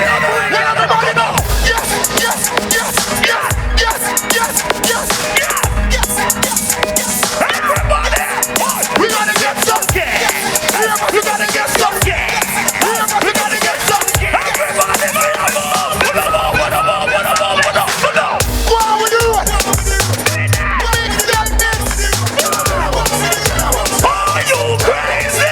everybody know. Yes, yes, yes, yes, yes, yes, yes, yes, yes, yes, yes. Everybody, we gotta get some gas. We gotta get some gas. We gotta get some gas. Everybody, what we do? Are you crazy?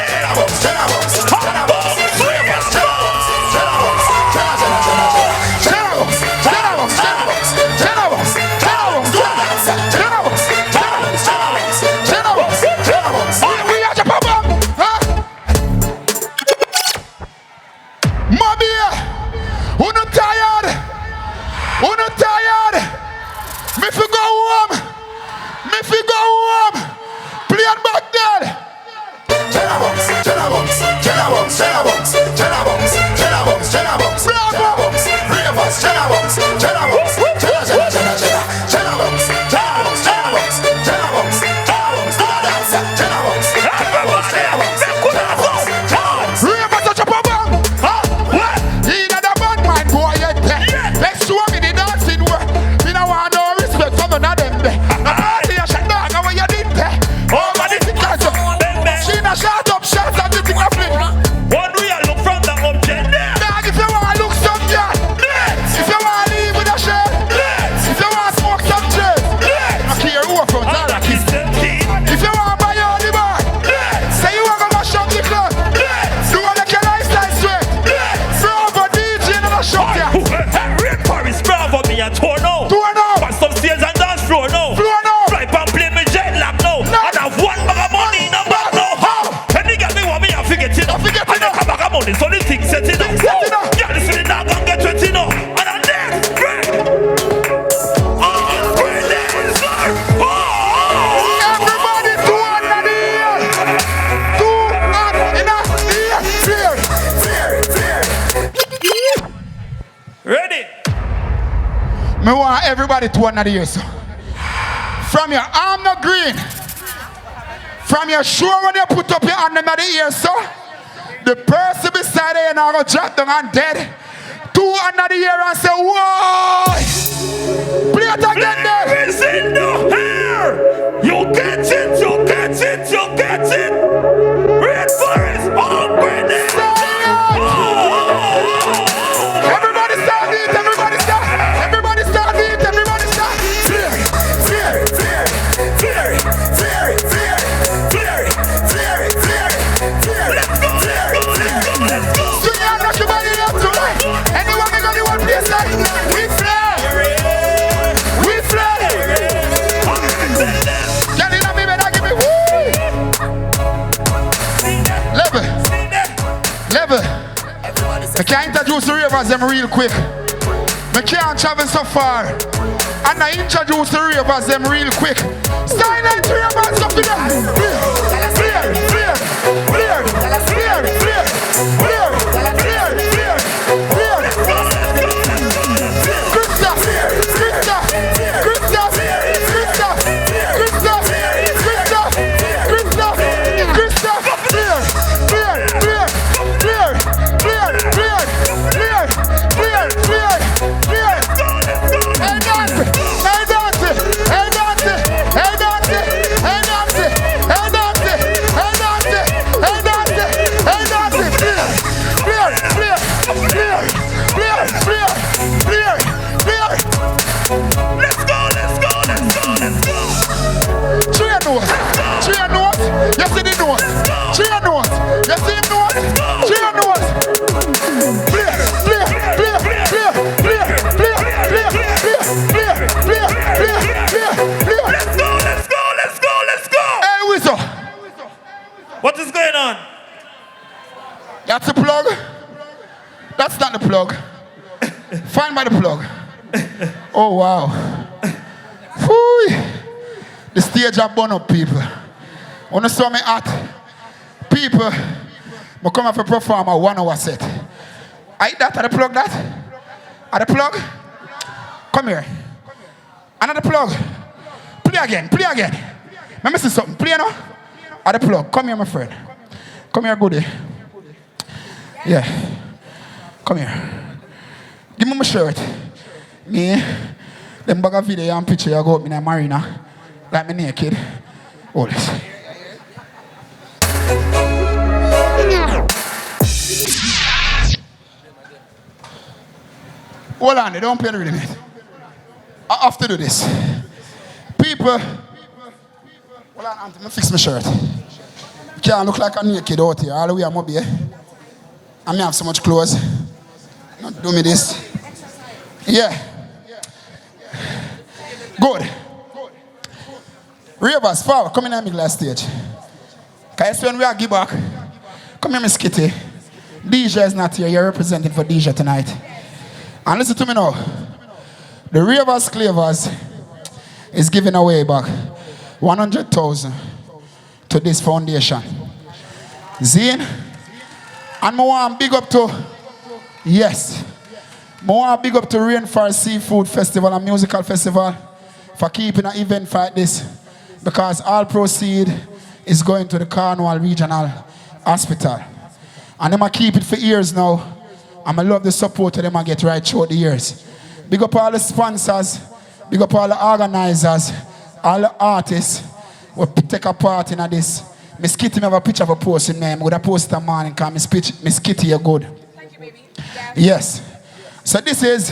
So the thing set it up. Yeah, this is not gonna get it, you know. And I'm next, right? Oh, brilliant, sir. Everybody, 200 here. 200 in a here. Ready? Me want everybody 200 here, so. From your arm not green. From your shoe when you put up your hand in the ear, so. The person beside you now go drop down and dead. 200 year and say, whoa! Play it again there. There is in the hair. You get it, you get it, you get it. Rainforest, open it. Everybody start it, everybody start. Everybody start it, everybody start. Fear, fear, fear, fear, fear, fear, fear, fear, fear, fear. Let's go. I can't introduce the ravers them real quick. I can't travel so far. And I introduce the ravers them real quick. Silent ravers up to them. Clear, clear, clear, clear, clear, clear, clear, clear, clear, clear. Christoph, Christoph, Christoph, Christoph, Christoph, Christoph, Christoph, Christoph, clear, clear, clear, clear, clear, clear, clear, clear, clear, clear. Hey Dante, hey Dante, hey Dante, hey Dante, hey Dante, hey Dante, hey Dante, hey Dante, hey Dante, clear, clear, clear, clear, clear, clear, clear, clear. Let's go, let's go, let's go, let's go. Three notes, three notes, you see the notes, three notes, you see the notes, three notes. Clear, clear, clear, clear, clear, clear, clear, clear, clear, clear, clear, clear, clear. Let's go, let's go, let's go, let's go. Hey, Wizzo. What is going on? That's the plug. That's not the plug. Find by the plug. Oh, wow. Whoo. The stage have burn up people. When you saw me at people, I come up and perform a 1 hour set. I that at the plug that? At the plug? Come here. Another plug. Play again, play again. Let me see something. Play now. At the plug. Come here, my friend. Come here, goodie. Yeah. Come here. Give me my shirt. Me, them bag of video and picture you go up in a marina. Like me naked. Hold this. Hold on, they don't play the rhythm yet. I have to do this. People, hold on, Auntie, let me fix my shirt. You can't look like a naked out here. All the way I'm up here. I may have so much clothes. Don't do me this. Yeah. Good. Ravers, forward. Come in at me last stage. Because when we are give back, come here, Miss Kitty. DJ is not here. You're representing for DJ tonight. And listen to me now. The Ravers Clavers is giving away back 100,000 to this foundation. Zine. And I want big up to, yes, I want big up to Rainforest Seafood Festival and Musical Festival for keeping an event like this, because all proceed is going to the Cornwall Regional Hospital. And them I keep it for years now. And I love the support that them I get right throughout the years. Big up all the sponsors, big up all the organizers, all the artists who take a part in this. Miss Kitty, me have a picture of a post in there. I would have posted a morning because Miss Kitty, you're good. Thank you, baby. Yeah. Yes. So this is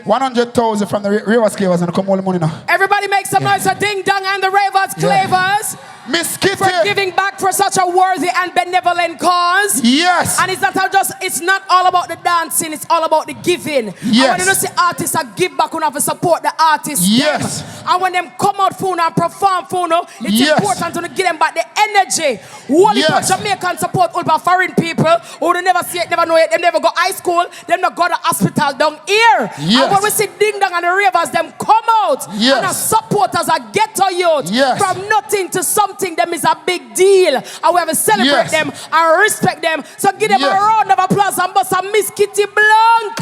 100,000 from the Ravers Clavers and come all the money now. Everybody make some noise for Ding Dong and the Ravers Clavers. Miss Kitty. For giving back for such a worthy and benevolent cause. Yes. And it's not all about the dancing, it's all about the giving. Yes. And when you see artists that give back, you have to support the artists. Yes. Them. And when them come out for and perform for it's yes. important to give them back the energy. What yes. Jamaican support all about foreign people who they never see it, never know it, them never go high school, them not go to hospital down here. Yes. And when we see Ding Dong and the Ravers, them come out yes. and as supporters a ghetto youth. Yes. From nothing to something, them is a big deal. And we have to celebrate yes. them and respect them. So give them yes. a round of applause and bust a Miss Kitty Blanc.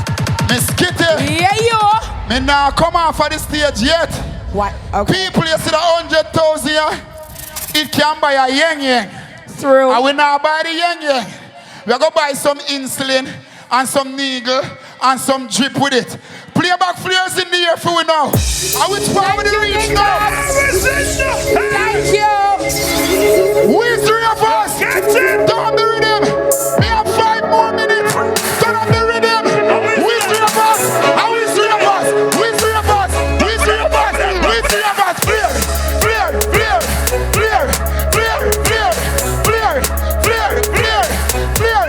Miss Kitty. Yeah, yo. Me now come on for the stage yet. What? Okay. People, you see the 100,000 here? It can buy a yang. True. And we now buy the yang. We are going to buy some insulin and some needle and some drip with it. Playback flares in the air for we now. And which part of the reach now? Thank you. We three of us. Turn on the rhythm. We have 5 more minutes. Turn on the rhythm. We three of us. And we three of us. We three of us. We three of us. We three of us. Clear. Clear. Clear. Clear. Clear. Clear. Clear. Clear. Clear. Clear.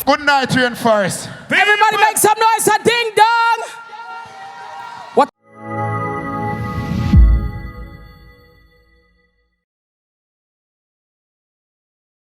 Good night, Rainforest. Everybody make some noise and